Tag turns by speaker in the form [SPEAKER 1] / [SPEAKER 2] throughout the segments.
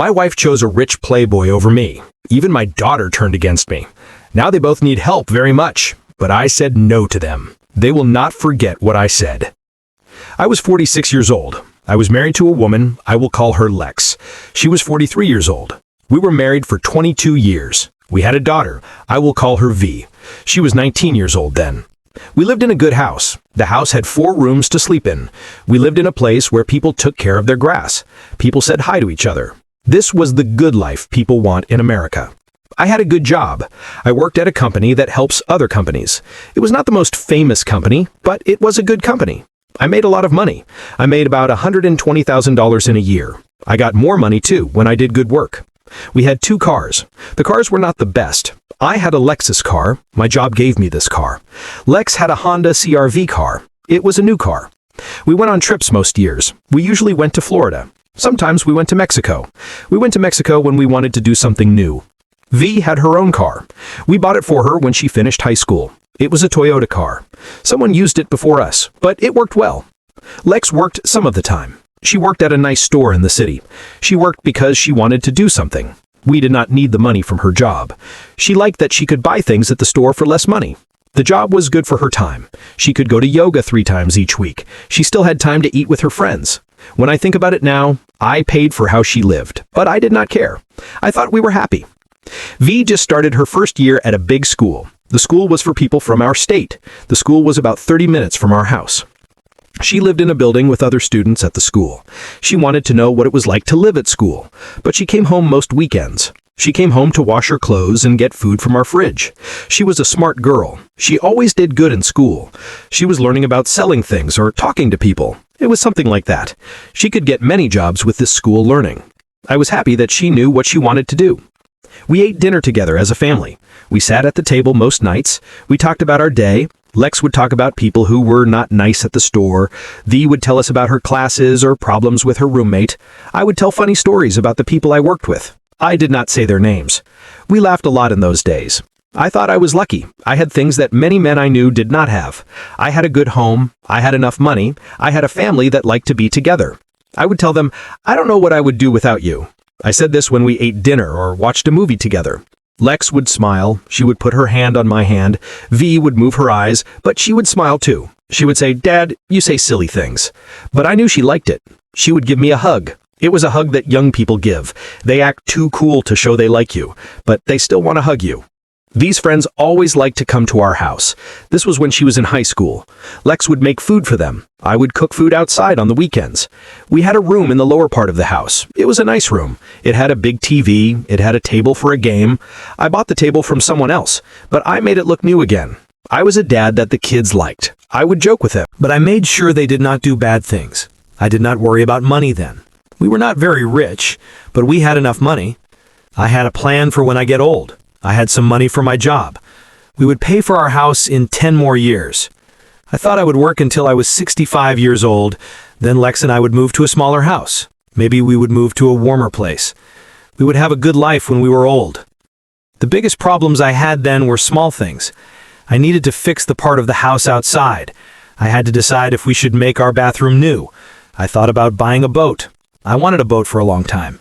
[SPEAKER 1] My wife chose a rich playboy over me. Even my daughter turned against me. Now they both need help very much, but I said no to them. They will not forget what I said. I was 46 years old. I was married to a woman. I will call her Lex. She was 43 years old. We were married for 22 years. We had a daughter. I will call her V. She was 19 years old then. We lived in a good house. The house had 4 rooms to sleep in. We lived in a place where people took care of their grass. People said hi to each other. This was the good life people want in America. I had a good job. I worked at a company that helps other companies. It was not the most famous company, but it was a good company. I made a lot of money. I made about $120,000 in a year. I got more money too when I did good work. We had 2 cars. The cars were not the best. I had a Lexus car. My job gave me this car. Lex had a Honda CR-V car. It was a new car. We went on trips most years. We usually went to Florida. Sometimes we went to Mexico. We went to Mexico when we wanted to do something new. V had her own car. We bought it for her when she finished high school. It was a Toyota car. Someone used it before us, but it worked well. Lex worked some of the time. She worked at a nice store in the city. She worked because she wanted to do something. We did not need the money from her job. She liked that she could buy things at the store for less money. The job was good for her time. She could go to yoga 3 times each week. She still had time to eat with her friends. When I think about it now, I paid for how she lived, but I did not care. I thought we were happy. V just started her first year at a big school. The school was for people from our state. The school was about 30 minutes from our house. She lived in a building with other students at the school. She wanted to know what it was like to live at school, but she came home most weekends. She came home to wash her clothes and get food from our fridge. She was a smart girl. She always did good in school. She was learning about selling things or talking to people. It was something like that. She could get many jobs with this school learning. I was happy that she knew what she wanted to do. We ate dinner together as a family. We sat at the table most nights. We talked about our day. Lex would talk about people who were not nice at the store. V would tell us about her classes or problems with her roommate. I would tell funny stories about the people I worked with. I did not say their names. We laughed a lot in those days. I thought I was lucky. I had things that many men I knew did not have. I had a good home. I had enough money. I had a family that liked to be together. I would tell them, I don't know what I would do without you. I said this when we ate dinner or watched a movie together. Lex would smile. She would put her hand on my hand. V would move her eyes, but she would smile too. She would say, Dad, you say silly things. But I knew she liked it. She would give me a hug. It was a hug that young people give. They act too cool to show they like you, but they still want to hug you. These friends always liked to come to our house. This was when she was in high school. Lex would make food for them. I would cook food outside on the weekends. We had a room in the lower part of the house. It was a nice room. It had a big TV. It had a table for a game. I bought the table from someone else, but I made it look new again. I was a dad that the kids liked. I would joke with them, but I made sure they did not do bad things. I did not worry about money then. We were not very rich, but we had enough money. I had a plan for when I get old. I had some money for my job. We would pay for our house in 10 more years. I thought I would work until I was 65 years old. Then Lex and I would move to a smaller house. Maybe we would move to a warmer place. We would have a good life when we were old. The biggest problems I had then were small things. I needed to fix the part of the house outside. I had to decide if we should make our bathroom new. I thought about buying a boat. I wanted a boat for a long time.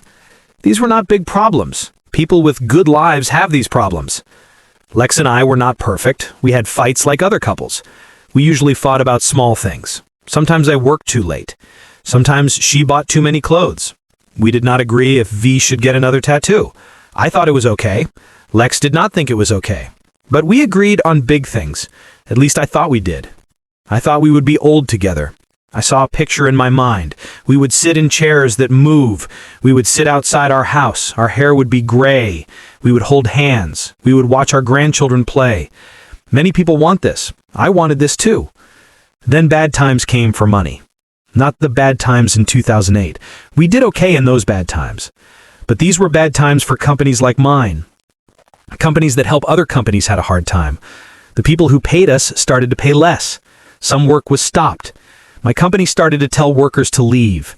[SPEAKER 1] These were not big problems. People with good lives have these problems. Lex and I were not perfect. We had fights like other couples. We usually fought about small things. Sometimes I worked too late. Sometimes she bought too many clothes. We did not agree if V should get another tattoo. I thought it was okay. Lex did not think it was okay. But we agreed on big things. At least I thought we did. I thought we would be old together. I saw a picture in my mind. We would sit in chairs that move. We would sit outside our house. Our hair would be gray. We would hold hands. We would watch our grandchildren play. Many people want this. I wanted this too. Then bad times came for money. Not the bad times in 2008. We did okay in those bad times. But these were bad times for companies like mine. Companies that help other companies had a hard time. The people who paid us started to pay less. Some work was stopped. My company started to tell workers to leave.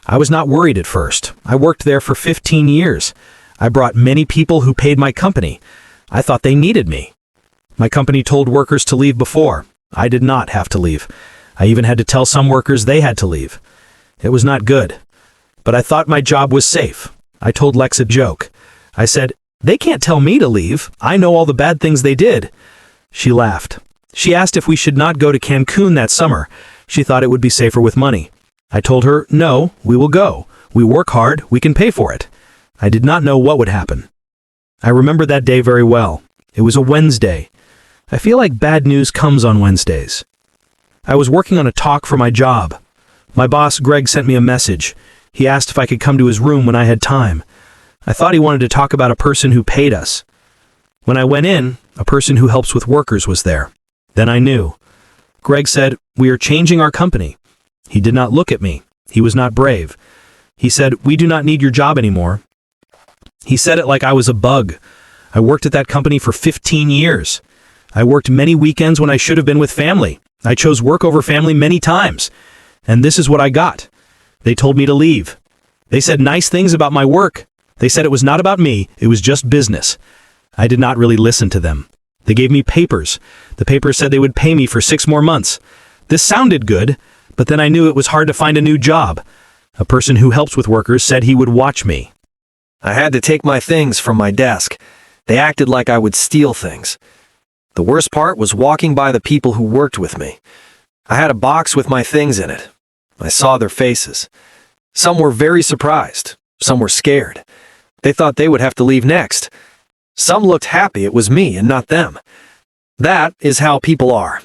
[SPEAKER 1] I was not worried at first. I worked there for 15 years. I brought many people who paid my company. I thought they needed me. My company told workers to leave before. I did not have to leave. I even had to tell some workers they had to leave. It was not good. But I thought my job was safe. I told Lex a joke. I said, "They can't tell me to leave. I know all the bad things they did." She laughed. She asked if we should not go to Cancun that summer. She thought it would be safer with money. I told her, "No, we will go. We work hard, we can pay for it." I did not know what would happen. I remember that day very well. It was a Wednesday. I feel like bad news comes on Wednesdays. I was working on a talk for my job. My boss, Greg, sent me a message. He asked if I could come to his room when I had time. I thought he wanted to talk about a person who paid us. When I went in, a person who helps with workers was there. Then I knew. Greg said, "We are changing our company." He did not look at me. He was not brave. He said, "We do not need your job anymore." He said it like I was a bug. I worked at that company for 15 years. I worked many weekends when I should have been with family. I chose work over family many times. And this is what I got. They told me to leave. They said nice things about my work. They said it was not about me, it was just business. I did not really listen to them. They gave me papers. The papers said they would pay me for 6 more months. This sounded good, but then I knew it was hard to find a new job. A person who helps with workers said he would watch me.
[SPEAKER 2] I had to take my things from my desk. They acted like I would steal things. The worst part was walking by the people who worked with me. I had a box with my things in it. I saw their faces. Some were very surprised. Some were scared. They thought they would have to leave next. Some looked happy it was me and not them. That is how people are.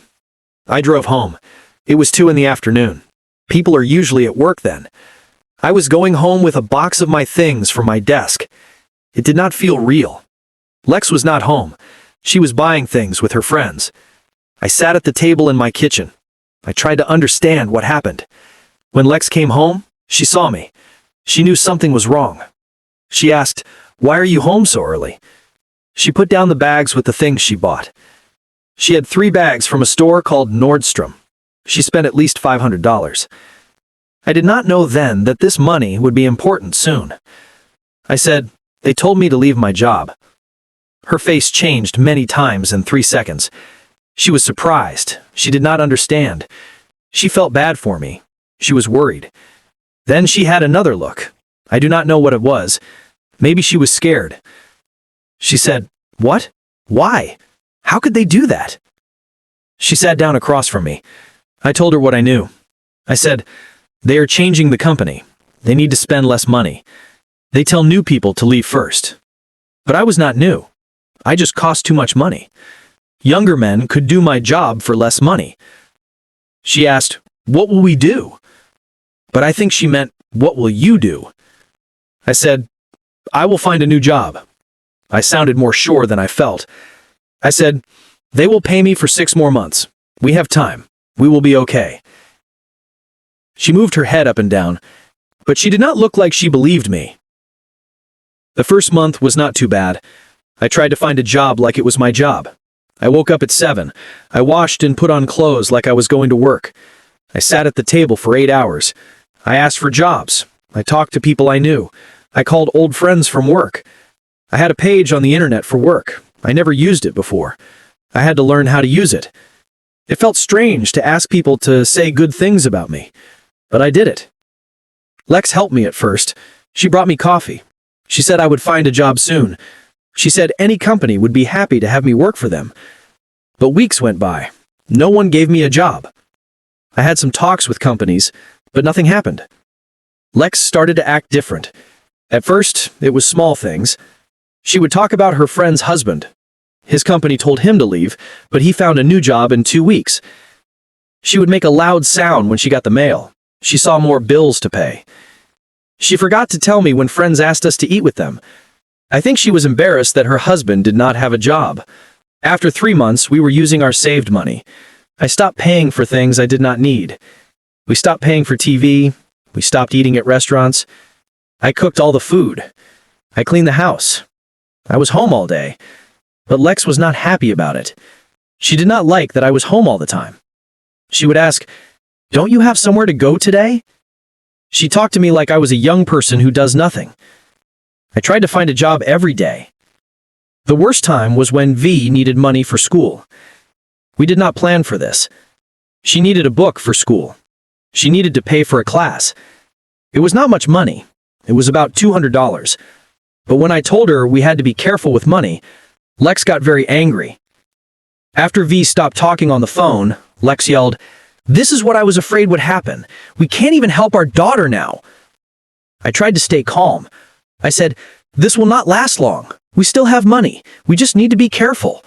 [SPEAKER 2] I drove home. It was 2 in the afternoon. People are usually at work then. I was going home with a box of my things from my desk. It did not feel real. Lex was not home. She was buying things with her friends. I sat at the table in my kitchen. I tried to understand what happened. When Lex came home, she saw me. She knew something was wrong. She asked, "Why are you home so early?" She put down the bags with the things she bought. She had 3 bags from a store called Nordstrom. She spent at least $500. I did not know then that this money would be important soon. I said, "They told me to leave my job." Her face changed many times in 3 seconds. She was surprised. She did not understand. She felt bad for me. She was worried. Then she had another look. I do not know what it was. Maybe she was scared. She said, "What? Why? How could they do that?" She sat down across from me. I told her what I knew. I said, "They are changing the company. They need to spend less money. They tell new people to leave first." But I was not new. I just cost too much money. Younger men could do my job for less money. She asked, "What will we do?" But I think she meant, "What will you do?" I said, "I will find a new job." I sounded more sure than I felt. I said, "They will pay me for 6 more months. We have time. We will be okay." She moved her head up and down, but she did not look like she believed me. The first month was not too bad. I tried to find a job like it was my job. I woke up at 7. I washed and put on clothes like I was going to work. I sat at the table for 8 hours. I asked for jobs. I talked to people I knew. I called old friends from work. I had a page on the internet for work. I never used it before. I had to learn how to use it. It felt strange to ask people to say good things about me, but I did it. Lex helped me at first. She brought me coffee. She said I would find a job soon. She said any company would be happy to have me work for them. But weeks went by. No one gave me a job. I had some talks with companies, but nothing happened. Lex started to act different. At first, it was small things. She would talk about her friend's husband. His company told him to leave, but he found a new job in 2 weeks. She would make a loud sound when she got the mail. She saw more bills to pay. She forgot to tell me when friends asked us to eat with them. I think she was embarrassed that her husband did not have a job. After 3 months, we were using our saved money. I stopped paying for things I did not need. We stopped paying for TV. We stopped eating at restaurants. I cooked all the food. I cleaned the house. I was home all day. But Lex was not happy about it. She did not like that I was home all the time. She would ask, "Don't you have somewhere to go today?" She talked to me like I was a young person who does nothing. I tried to find a job every day. The worst time was when V needed money for school. We did not plan for this. She needed a book for school. She needed to pay for a class. It was not much money. It was about $200. But when I told her we had to be careful with money, Lex got very angry. After V stopped talking on the phone, Lex yelled, "This is what I was afraid would happen. We can't even help our daughter now." I tried to stay calm. I said, "This will not last long. We still have money. We just need to be careful."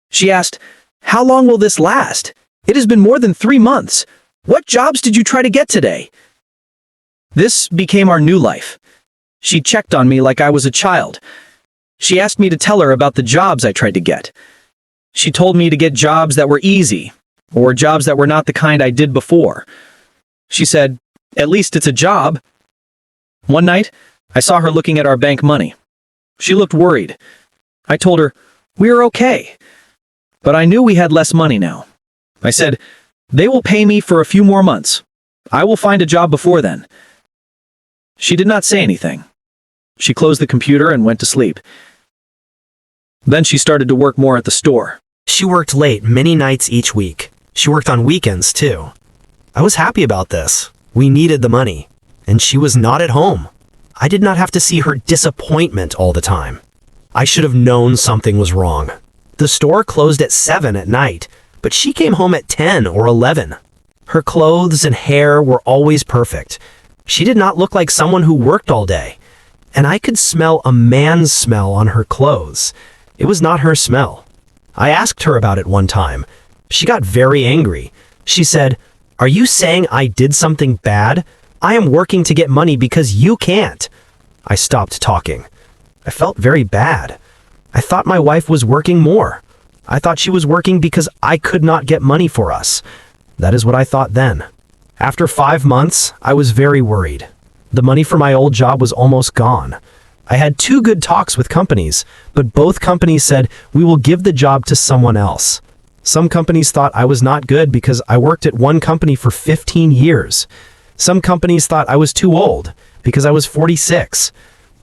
[SPEAKER 2] She asked, "How long will this last? It has been more than 3 months. What jobs did you try to get today?" This became our new life. She checked on me like I was a child. She asked me to tell her about the jobs I tried to get. She told me to get jobs that were easy, or jobs that were not the kind I did before. She said, "At least it's a job." One night, I saw her looking at our bank money. She looked worried. I told her, "We're okay." But I knew we had less money now. I said, "They will pay me for a few more months. I will find a job before then." She did not say anything. She closed the computer and went to sleep. Then she started to work more at the store.
[SPEAKER 3] She worked late many nights each week. She worked on weekends, too. I was happy about this. We needed the money. And she was not at home. I did not have to see her disappointment all the time. I should have known something was wrong. The store closed at 7 at night, but she came home at 10 or 11. Her clothes and hair were always perfect. She did not look like someone who worked all day. And I could smell a man's smell on her clothes. It was not her smell. I asked her about it one time. She got very angry. She said, "Are you saying I did something bad? I am working to get money because you can't." I stopped talking. I felt very bad. I thought my wife was working more. I thought she was working because I could not get money for us. That is what I thought then. After 5 months, I was very worried. The money for my old job was almost gone. I had 2 good talks with companies, but both companies said, "We will give the job to someone else." Some companies thought I was not good because I worked at one company for 15 years. Some companies thought I was too old because I was 46.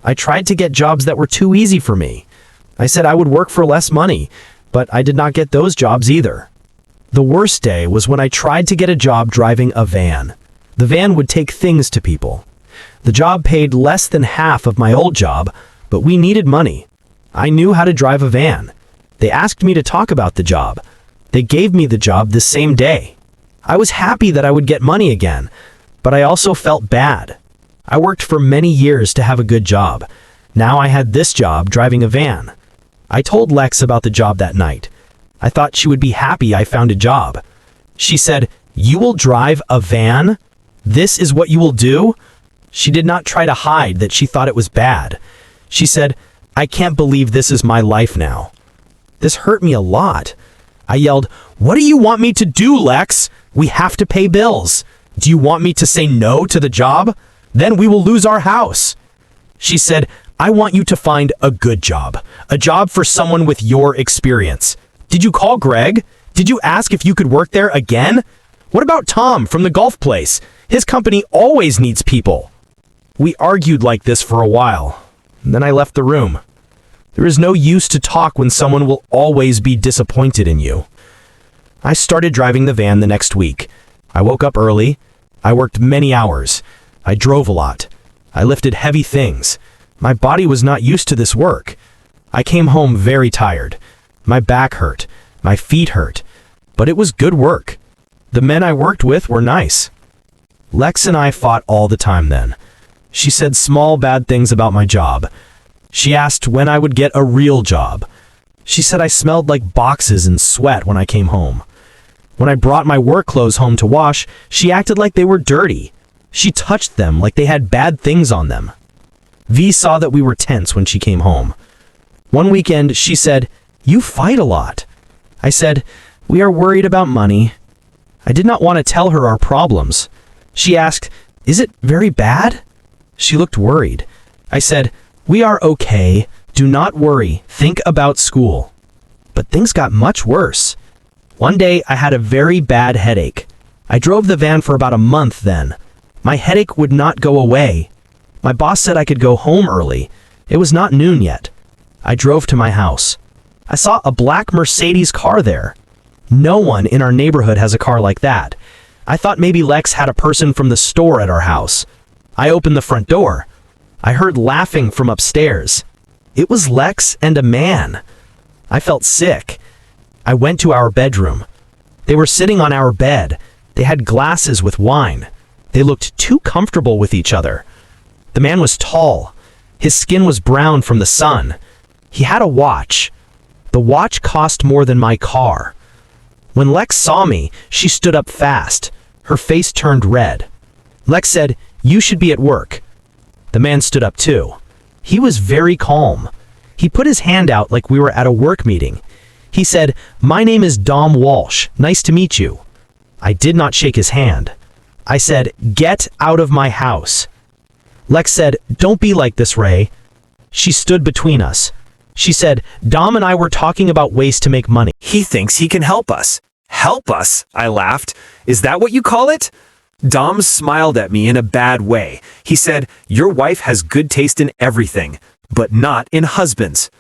[SPEAKER 3] I tried to get jobs that were too easy for me. I said I would work for less money, but I did not get those jobs either. The worst day was when I tried to get a job driving a van. The van would take things to people. The job paid less than half of my old job, but we needed money. I knew how to drive a van. They asked me to talk about the job. They gave me the job the same day. I was happy that I would get money again, but I also felt bad. I worked for many years to have a good job. Now I had this job driving a van. I told Lex about the job that night. I thought she would be happy I found a job. She said, "You will drive a van? This is what you will do?" She did not try to hide that she thought it was bad. She said, "I can't believe this is my life now." This hurt me a lot. I yelled, "What do you want me to do, Lex? We have to pay bills. Do you want me to say no to the job? Then we will lose our house." She said, "I want you to find a good job. A job for someone with your experience. Did you call Greg? Did you ask if you could work there again? What about Tom from the golf place? His company always needs people." We argued like this for a while. Then I left the room. There is no use to talk when someone will always be disappointed in you. I started driving the van the next week. I woke up early. I worked many hours. I drove a lot. I lifted heavy things. My body was not used to this work. I came home very tired. My back hurt. My feet hurt. But it was good work. The men I worked with were nice. Lex and I fought all the time then. She said small bad things about my job. She asked when I would get a real job. She said I smelled like boxes and sweat when I came home. When I brought my work clothes home to wash, she acted like they were dirty. She touched them like they had bad things on them. V saw that we were tense when she came home. One weekend, she said, "You fight a lot." I said, "We are worried about money." I did not want to tell her our problems. She asked, "Is it very bad?" She looked worried. I said, "We are okay. Do not worry. Think about school." But things got much worse. One day, I had a very bad headache. I drove the van for about a month then. My headache would not go away. My boss said I could go home early. It was not noon yet. I drove to my house. I saw a black Mercedes car there. No one in our neighborhood has a car like that. I thought maybe Lex had a person from the store at our house. I opened the front door. I heard laughing from upstairs. It was Lex and a man. I felt sick. I went to our bedroom. They were sitting on our bed. They had glasses with wine. They looked too comfortable with each other. The man was tall. His skin was brown from the sun. He had a watch. The watch cost more than my car. When Lex saw me, she stood up fast. Her face turned red. Lex said, "You should be at work." The man stood up too. He was very calm. He put his hand out like we were at a work meeting. He said, "My name is Dom Walsh. Nice to meet you." I did not shake his hand. I said, "Get out of my house." Lex said, "Don't be like this, Ray." She stood between us. She said, "Dom and I were talking about ways to make money."
[SPEAKER 2] He thinks he can help us. Help us? I laughed. Is that what you call it? Dom smiled at me in a bad way. He said, "Your wife has good taste in everything, but not in husbands."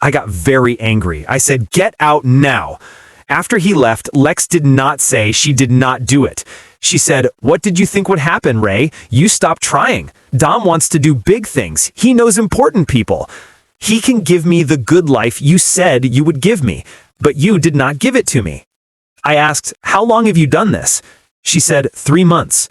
[SPEAKER 2] I got very angry. I said, "Get out now." After he left, Lex did not say she did not do it. She said, "What did you think would happen, Ray? You stopped trying. Dom wants to do big things. He knows important people. He can give me the good life you said you would give me, but you did not give it to me." I asked, "How long have you done this?" She said, 3 months.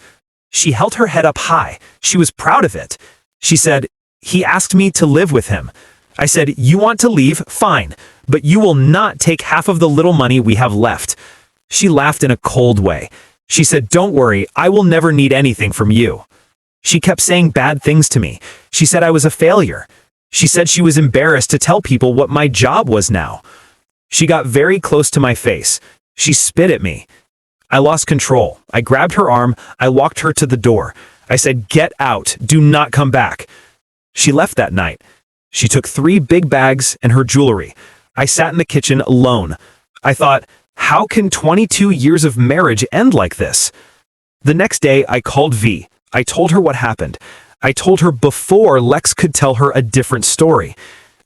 [SPEAKER 2] She held her head up high. She was proud of it. She said, "He asked me to live with him." I said, "You want to leave? Fine, but you will not take half of the little money we have left." She laughed in a cold way. She said, "Don't worry, I will never need anything from you." She kept saying bad things to me. She said I was a failure. She said she was embarrassed to tell people what my job was now. She got very close to my face. She spit at me. I lost control. I grabbed her arm. I walked her to the door. I said, "Get out. Do not come back." She left that night. She took 3 big bags and her jewelry. I sat in the kitchen alone. I thought, how can 22 years of marriage end like this? The next day, I called V. I told her what happened. I told her before Lex could tell her a different story.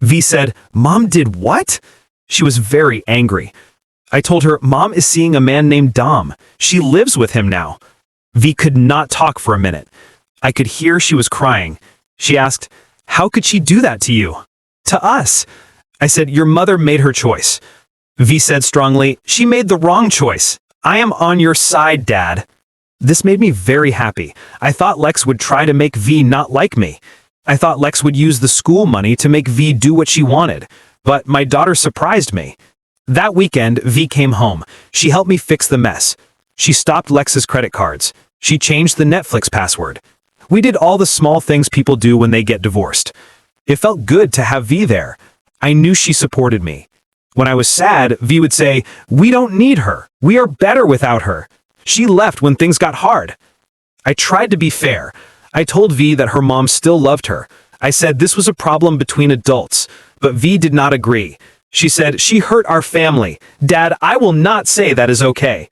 [SPEAKER 2] V said, "Mom did what?" She was very angry. I told her, "Mom is seeing a man named Dom. She lives with him now." V could not talk for a minute. I could hear she was crying. She asked, "How could she do that to you?" "To us." I said, "Your mother made her choice." V said strongly, "She made the wrong choice. I am on your side, Dad." This made me very happy. I thought Lex would try to make V not like me. I thought Lex would use the school money to make V do what she wanted. But my daughter surprised me. That weekend, V came home. She helped me fix the mess. She stopped Lex's credit cards. She changed the Netflix password. We did all the small things people do when they get divorced. It felt good to have V there. I knew she supported me. When I was sad, V would say, "We don't need her. We are better without her. She left when things got hard." I tried to be fair. I told V that her mom still loved her. I said this was a problem between adults, but V did not agree. She said, "She hurt our family. Dad, I will not say that is okay."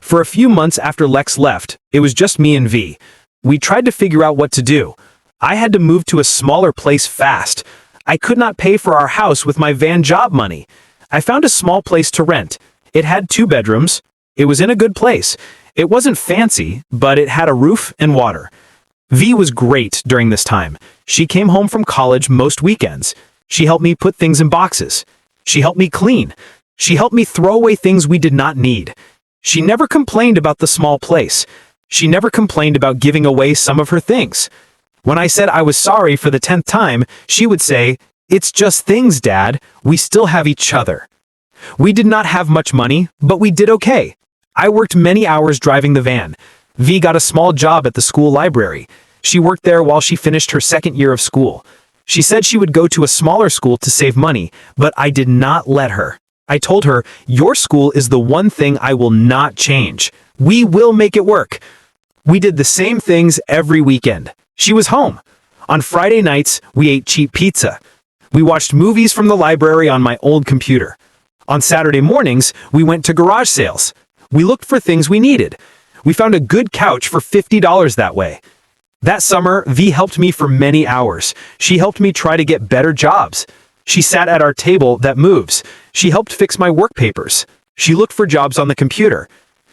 [SPEAKER 2] For a few months after Lex left, it was just me and V. We tried to figure out what to do. I had to move to a smaller place fast. I could not pay for our house with my van job money. I found a small place to rent. It had 2 bedrooms. It was in a good place. It wasn't fancy, but it had a roof and water. V was great during this time. She came home from college most weekends. She helped me put things in boxes. She helped me clean. She helped me throw away things we did not need. She never complained about the small place. She never complained about giving away some of her things. When I said I was sorry for the 10th time, she would say, "It's just things, Dad. We still have each other." We did not have much money, but we did okay. I worked many hours driving the van. V got a small job at the school library. She worked there while she finished her 2nd year of school. She said she would go to a smaller school to save money, but I did not let her. I told her, "Your school is the one thing I will not change. We will make it work." We did the same things every weekend. She was home. On Friday nights, we ate cheap pizza. We watched movies from the library on my old computer. On Saturday mornings, we went to garage sales. We looked for things we needed. We found a good couch for $50 that way. That summer, V helped me for many hours. She helped me try to get better jobs. She sat at our table that moves. She helped fix my work papers. She looked for jobs on the computer.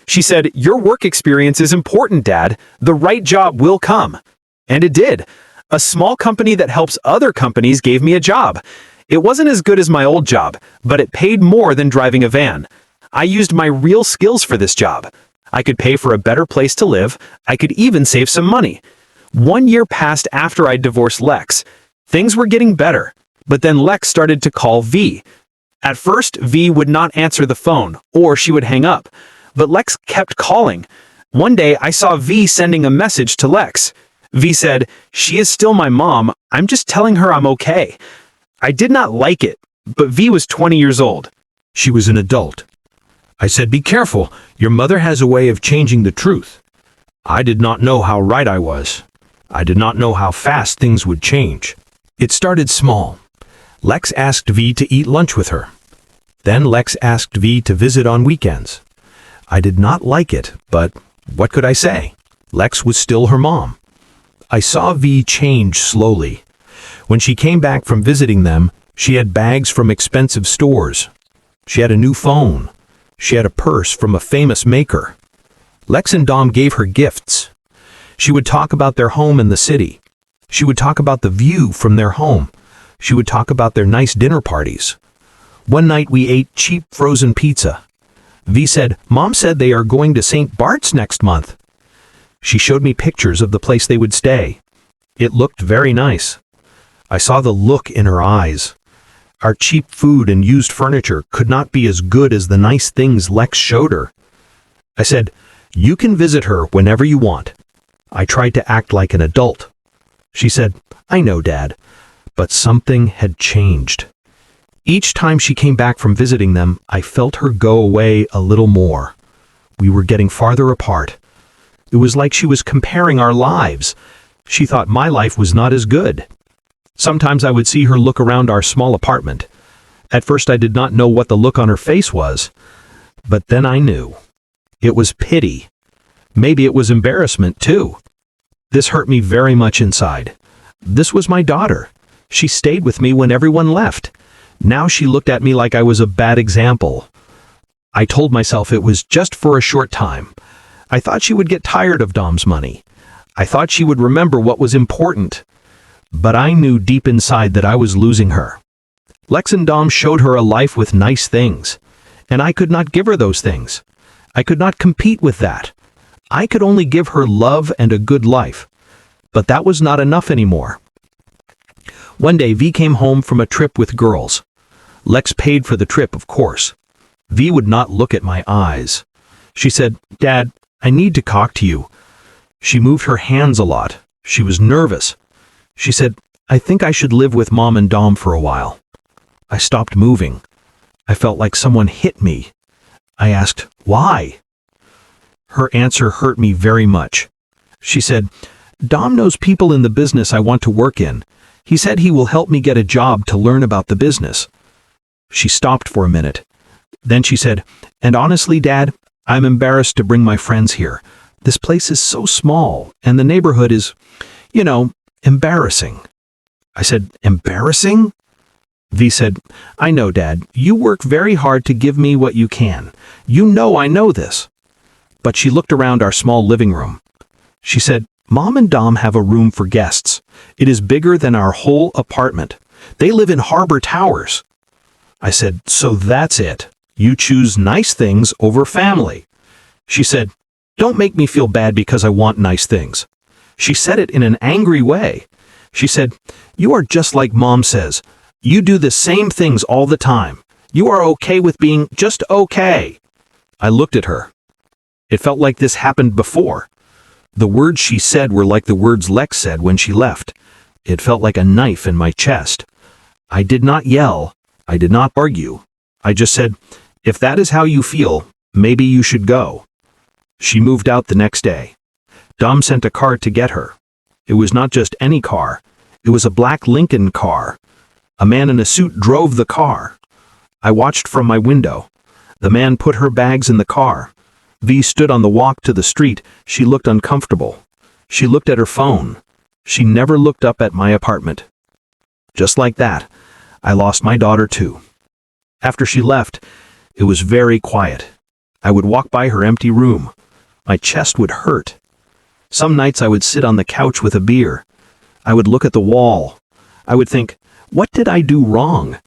[SPEAKER 2] She said, "Your work experience is important, Dad. The right job will come."
[SPEAKER 1] And it did. A small company that helps other companies gave me a job. It wasn't as good as my old job, but it paid more than driving a van. I used my real skills for this job. I could pay for a better place to live. I could even save some money. 1 year passed after I divorced Lex. Things were getting better, but then Lex started to call V. At first, V would not answer the phone, or she would hang up, but Lex kept calling. One day, I saw V sending a message to Lex. V said, "She is still my mom. I'm just telling her I'm okay." I did not like it, but V was 20 years old.
[SPEAKER 4] She was an adult. I said, "Be careful. Your mother has a way of changing the truth." I did not know how right I was. I did not know how fast things would change. It started small. Lex asked V to eat lunch with her. Then Lex asked V to visit on weekends. I did not like it, but what could I say? Lex was still her mom. I saw V change slowly. When she came back from visiting them, she had bags from expensive stores. She had a new phone. She had a purse from a famous maker. Lex and Dom gave her gifts. She would talk about their home in the city. She would talk about the view from their home. She would talk about their nice dinner parties. One night we ate cheap frozen pizza. V said, "Mom said they are going to St. Bart's next month." She showed me pictures of the place they would stay. It looked very nice. I saw the look in her eyes. Our cheap food and used furniture could not be as good as the nice things Lex showed her. I said, "You can visit her whenever you want." I tried to act like an adult. She said, "I know, Dad." But something had changed. Each time she came back from visiting them, I felt her go away a little more. We were getting farther apart. It was like she was comparing our lives. She thought my life was not as good. Sometimes I would see her look around our small apartment. At first I did not know what the look on her face was, but then I knew. It was pity. Maybe it was embarrassment too. This hurt me very much inside. This was my daughter. She stayed with me when everyone left. Now she looked at me like I was a bad example. I told myself it was just for a short time. I thought she would get tired of Dom's money. I thought she would remember what was important. But I knew deep inside that I was losing her. Lex and Dom showed her a life with nice things, and I could not give her those things. I could not compete with that. I could only give her love and a good life. But that was not enough anymore. One day V came home from a trip with girls. Lex paid for the trip, of course. V would not look at my eyes. She said, "Dad, I need to talk to you." She moved her hands a lot. She was nervous. She said, "I think I should live with Mom and Dom for a while." I stopped moving. I felt like someone hit me. I asked, "Why?" Her answer hurt me very much. She said, "Dom knows people in the business I want to work in. He said he will help me get a job to learn about the business." She stopped for a minute. Then she said, "And honestly, Dad, I'm embarrassed to bring my friends here. This place is so small, and the neighborhood is, embarrassing." I said, "Embarrassing?" V said, "I know, Dad. You work very hard to give me what you can. You know I know this." But she looked around our small living room. She said, "Mom and Dom have a room for guests. It is bigger than our whole apartment. They live in Harbor Towers." I said, "So that's it. You choose nice things over family." She said, "Don't make me feel bad because I want nice things." She said it in an angry way. She said, "You are just like Mom says. You do the same things all the time. You are okay with being just okay." I looked at her. It felt like this happened before. The words she said were like the words Lex said when she left. It felt like a knife in my chest. I did not yell. I did not argue. I just said, "If that is how you feel, maybe you should go." She moved out the next day. Dom sent a car to get her. It was not just any car. It was a black Lincoln car. A man in a suit drove the car. I watched from my window. The man put her bags in the car. V stood on the walk to the street. She looked uncomfortable. She looked at her phone. She never looked up at my apartment. Just like that, I lost my daughter too. After she left, it was very quiet. I would walk by her empty room. My chest would hurt. Some nights I would sit on the couch with a beer. I would look at the wall. I would think, what did I do wrong?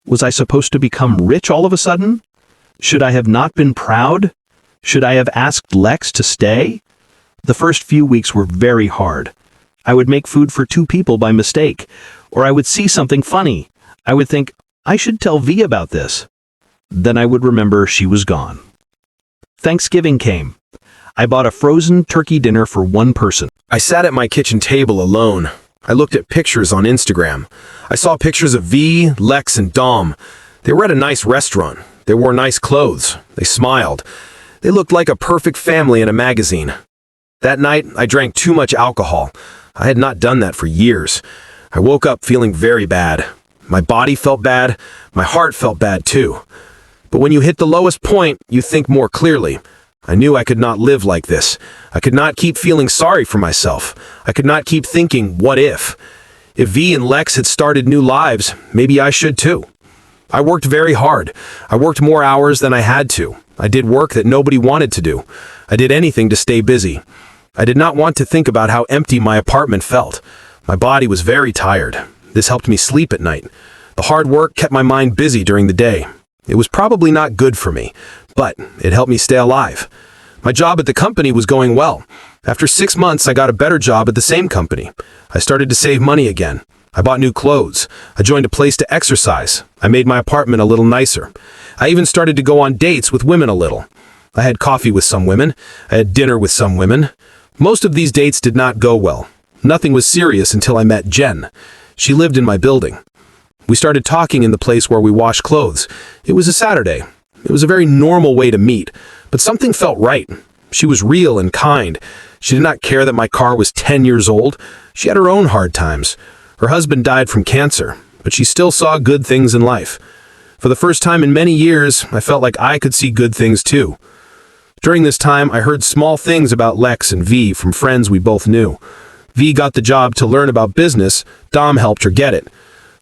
[SPEAKER 4] Was I supposed to become rich all of a sudden? Should I have not been proud? Should I have asked Lex to stay? The first few weeks were very hard. I would make food for 2 people by mistake, or I would see something funny. I would think, I should tell V about this. Then I would remember she was gone. Thanksgiving came. I bought a frozen turkey dinner for 1 person.
[SPEAKER 5] I sat at my kitchen table alone. I looked at pictures on Instagram. I saw pictures of V, Lex, and Dom. They were at a nice restaurant. They wore nice clothes. They smiled. They looked like a perfect family in a magazine. That night, I drank too much alcohol. I had not done that for years. I woke up feeling very bad. My body felt bad. My heart felt bad too. But when you hit the lowest point, you think more clearly. I knew I could not live like this. I could not keep feeling sorry for myself. I could not keep thinking, what if? If V and Lex had started new lives, maybe I should too. I worked very hard. I worked more hours than I had to. I did work that nobody wanted to do. I did anything to stay busy. I did not want to think about how empty my apartment felt. My body was very tired. This helped me sleep at night. The hard work kept my mind busy during the day. It was probably not good for me, but it helped me stay alive. My job at the company was going well. After 6 months, I got a better job at the same company. I started to save money again. I bought new clothes. I joined a place to exercise. I made my apartment a little nicer. I even started to go on dates with women a little. I had coffee with some women. I had dinner with some women. Most of these dates did not go well. Nothing was serious until I met Jen. She lived in my building. We started talking in the place where we wash clothes. It was a Saturday. It was a very normal way to meet, but something felt right. She was real and kind. She did not care that my car was 10 years old. She had her own hard times. Her husband died from cancer, but she still saw good things in life. For the first time in many years, I felt like I could see good things too. During this time, I heard small things about Lex and V from friends we both knew. V got the job to learn about business. Dom helped her get it.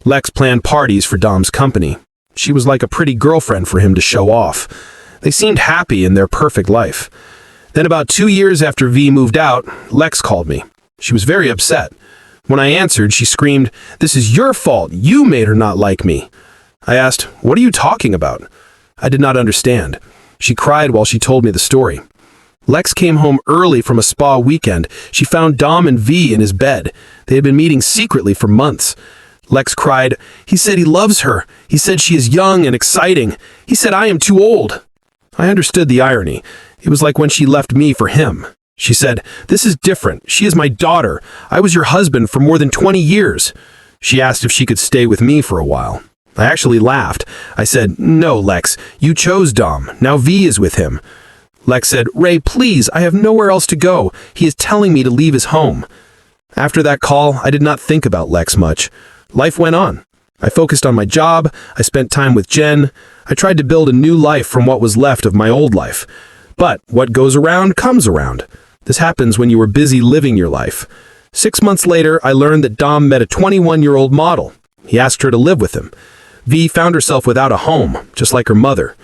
[SPEAKER 5] Lex planned parties for Dom's company. She was like a pretty girlfriend for him to show off. They seemed happy in their perfect life. Then about 2 years after V moved out, Lex called me. She was very upset. When I answered, she screamed, "This is your fault. You made her not like me." I asked, "What are you talking about?" I did not understand. She cried while she told me the story. Lex came home early from a spa weekend. She found Dom and V in his bed. They had been meeting secretly for months. Lex cried, "He said he loves her. He said she is young and exciting. He said I am too old." I understood the irony. It was like when she left me for him. She said, "This is different. She is my daughter. I was your husband for more than 20 years. She asked if she could stay with me for a while. I actually laughed. I said, "No, Lex, you chose Dom. Now V is with him." Lex said, "Ray, please, I have nowhere else to go. He is telling me to leave his home." After that call, I did not think about Lex much. Life went on. I focused on my job. I spent time with Jen. I tried to build a new life from what was left of my old life. But what goes around comes around. This happens when you are busy living your life. 6 months later, I learned that Dom met a 21-year-old model. He asked her to live with him. V found herself without a home, just like her mother.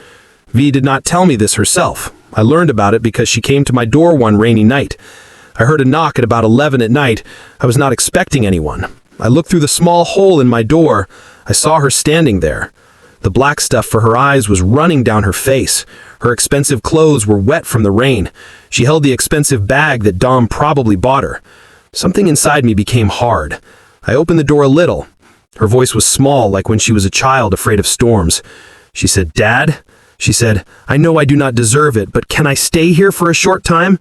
[SPEAKER 5] V did not tell me this herself. I learned about it because she came to my door one rainy night. I heard a knock at about 11 at night. I was not expecting anyone. I looked through the small hole in my door. I saw her standing there. The black stuff for her eyes was running down her face. Her expensive clothes were wet from the rain. She held the expensive bag that Dom probably bought her. Something inside me became hard. I opened the door a little. Her voice was small, like when she was a child afraid of storms. She said, "Dad?" She said, "I know I do not deserve it, but can I stay here for a short time?"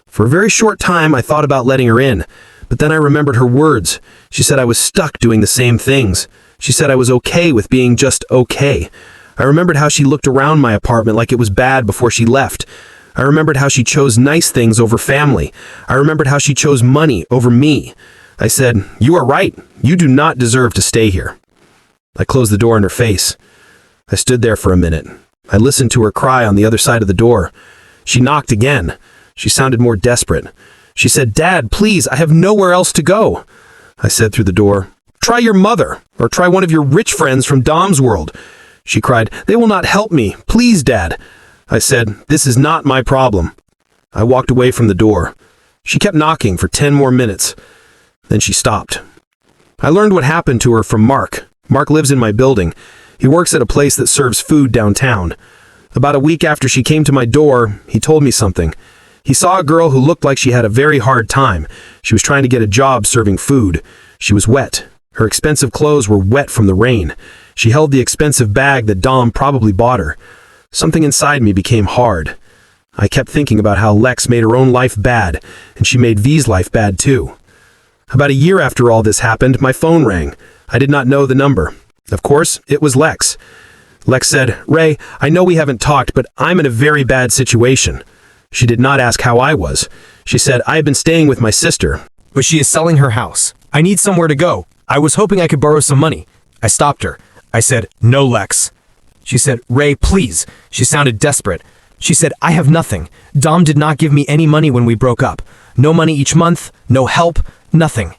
[SPEAKER 5] For a very short time, I thought about letting her in, but then I remembered her words. She said I was stuck doing the same things. She said I was okay with being just okay. I remembered how she looked around my apartment like it was bad before she left. I remembered how she chose nice things over family. I remembered how she chose money over me. I said, "You are right. You do not deserve to stay here." I closed the door in her face. I stood there for a minute. I listened to her cry on the other side of the door. She knocked again. She sounded more desperate. She said, "Dad, please, I have nowhere else to go." I said through the door, "Try your mother, or try one of your rich friends from Dom's world." She cried, "They will not help me. Please, Dad." I said, "This is not my problem." I walked away from the door. She kept knocking for 10 more minutes. Then she stopped. I learned what happened to her from Mark. Mark lives in my building. He works at a place that serves food downtown. About a week after she came to my door, he told me something. He saw a girl who looked like she had a very hard time. She was trying to get a job serving food. She was wet. Her expensive clothes were wet from the rain. She held the expensive bag that Dom probably bought her. Something inside me became hard. I kept thinking about how Lex made her own life bad, and she made V's life bad too. About a year after all this happened, my phone rang. I did not know the number. Of course, it was Lex. Lex said, "Ray, I know we haven't talked, but I'm in a very bad situation." She did not ask how I was. She said, "I have been staying with my sister,
[SPEAKER 1] But she is selling her house. I need somewhere to go. I was hoping I could borrow some money." I stopped her. I said, "No, Lex." She said, "Ray, please." She sounded desperate. She said, "I have nothing. Dom did not give me any money when we broke up. No money each month, no help, nothing."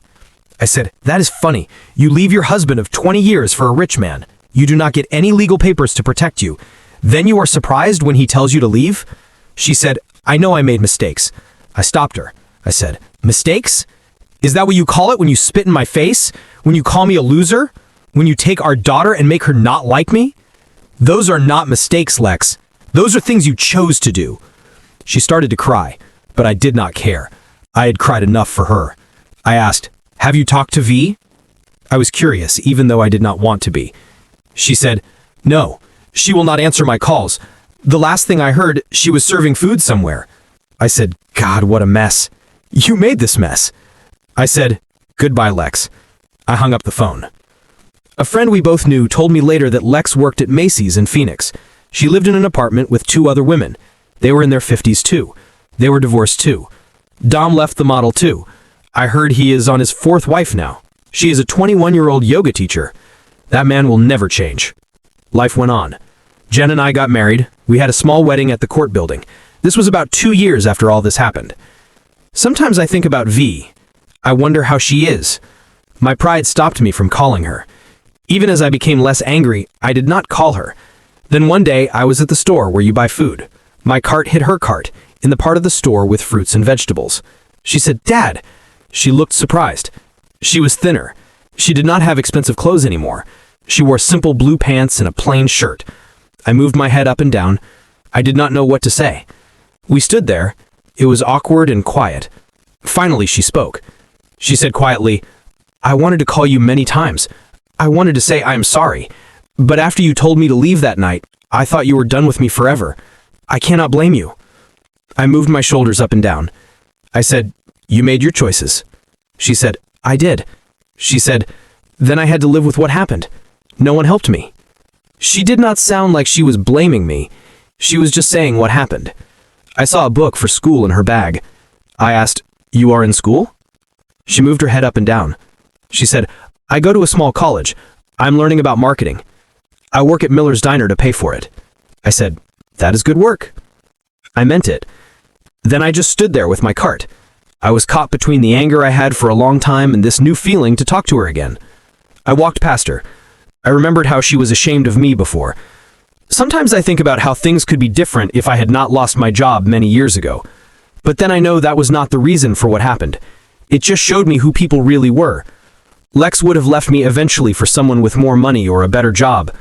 [SPEAKER 1] I said, "That is funny. You leave your husband of 20 years for a rich man. You do not get any legal papers to protect you. Then you are surprised when he tells you to leave?" She said, "I know I made mistakes." I stopped her. I said, "Mistakes? Is that what you call it when you spit in my face? When you call me a loser? When you take our daughter and make her not like me? Those are not mistakes, Lex. Those are things you chose to do." She started to cry, but I did not care. I had cried enough for her. I asked, "Have you talked to V?" I was curious, even though I did not want to be. She said, "No, she will not answer my calls. The last thing I heard, she was serving food somewhere." I said, "God, what a mess. You made this mess." I said, "Goodbye, Lex." I hung up the phone. A friend we both knew told me later that Lex worked at Macy's in Phoenix. She lived in an apartment with 2 other women. They were in their 50s too. They were divorced too. Dom left the model too. I heard he is on his 4th wife now. She is a 21-year-old yoga teacher. That man will never change. Life went on. Jen and I got married. We had a small wedding at the court building. This was about 2 years after all this happened. Sometimes I think about V. I wonder how she is. My pride stopped me from calling her. Even as I became less angry, I did not call her. Then one day, I was at the store where you buy food. My cart hit her cart, in the part of the store with fruits and vegetables. She said, "Dad." She looked surprised. She was thinner. She did not have expensive clothes anymore. She wore simple blue pants and a plain shirt. I moved my head up and down. I did not know what to say. We stood there. It was awkward and quiet. Finally, she spoke. She said quietly, "I wanted to call you many times. I wanted to say I am sorry. But after you told me to leave that night, I thought you were done with me forever. I cannot blame you." I moved my shoulders up and down. I said, "You made your choices." She said, "I did." She said, "Then I had to live with what happened. No one helped me." She did not sound like she was blaming me. She was just saying what happened. I saw a book for school in her bag. I asked, "You are in school?" She moved her head up and down. She said, "I go to a small college. I'm learning about marketing. I work at Miller's Diner to pay for it." I said, "That is good work." I meant it. Then I just stood there with my cart. I was caught between the anger I had for a long time and this new feeling to talk to her again. I walked past her. I remembered how she was ashamed of me before. Sometimes I think about how things could be different if I had not lost my job many years ago. But then I know that was not the reason for what happened. It just showed me who people really were. Lex would have left me eventually for someone with more money or a better job.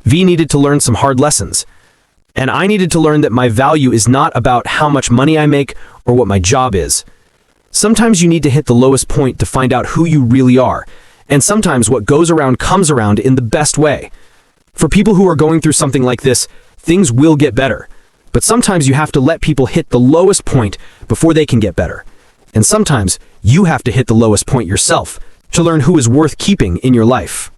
[SPEAKER 1] V needed to learn some hard lessons. And I needed to learn that my value is not about how much money I make or what my job is. Sometimes you need to hit the lowest point to find out who you really are. And sometimes what goes around comes around in the best way. For people who are going through something like this, things will get better. But sometimes you have to let people hit the lowest point before they can get better. And sometimes you have to hit the lowest point yourself to learn who is worth keeping in your life.